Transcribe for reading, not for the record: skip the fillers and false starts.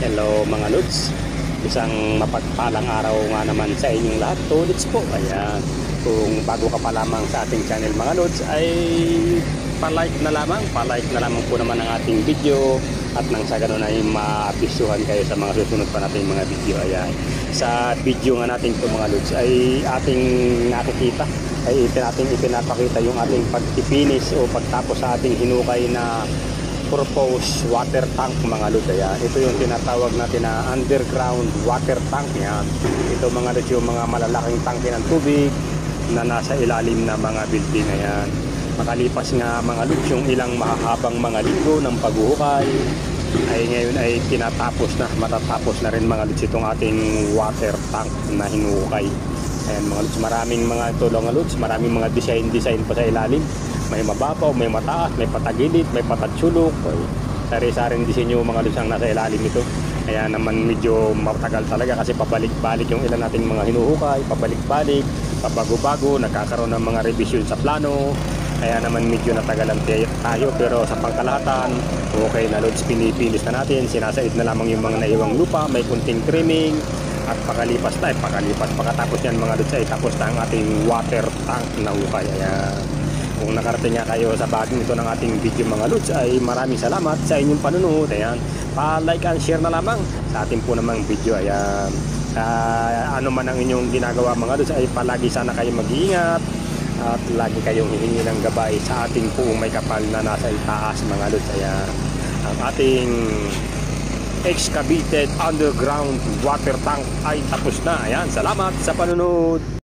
Hello mga Lods, isang mapagpalang araw nga naman sa inyong lahat. Lods po, ayan, kung bago ka pa lamang sa ating channel mga Lods ay palike na lamang po naman ang ating video, at nang sa ganun ay maabisyuhan kayo sa mga susunod pa nating mga video. Ayan, sa video nga natin po mga Lods ay ating nakikita, ay ating ipinapakita yung ating pag-finish o pagtapos sa ating hinukay na purpose water tank mga Lods. Ayan, ito yung tinatawag natin na underground water tank. Yan, ito mga Lods yung mga malalaking tangke ng tubig na nasa ilalim na mga building. Ayan, makalipas nga mga Lods yung ilang mahahabang mga linggo ng paghuhukay ay ngayon ay matatapos na rin mga Lods itong ating water tank na hinukay. Ayan mga Lods, maraming mga ito mga Lods, maraming mga design pa sa ilalim. May mababaw, may mataas, may patagilid, may patatsulok. Sari-saring disenyo mga Lods ang nasa ilalim ito. Kaya naman medyo matagal talaga kasi pabalik-balik yung ilan nating mga hinuhukay, pabalik-balik, pabago-bago, nagkakaroon ng mga revision sa plano. Kaya naman medyo natagalan tayo, pero sa pangkalahatan okay na Lods, pinipilis na natin, sinasaid na lamang yung mga naiwang lupa, may kunting trimming, at pagkatapos yan mga Lods ay tapos na ang ating water tank na hukay. Ayan, kung nakarating nga kayo sa bagong ito ng ating video mga Lods ay maraming salamat sa inyong panunood. Ayan, pa-like and share na lamang sa ating po namang video. Ayan, ano man ang inyong ginagawa mga Lods ay palagi sana kayo mag-iingat at lagi kayong hihingi ng gabay sa ating puong may kapal na nasa itaas mga Lods. Ayan, ang ating excavated underground water tank ay tapos na. Ayan, salamat sa panunood.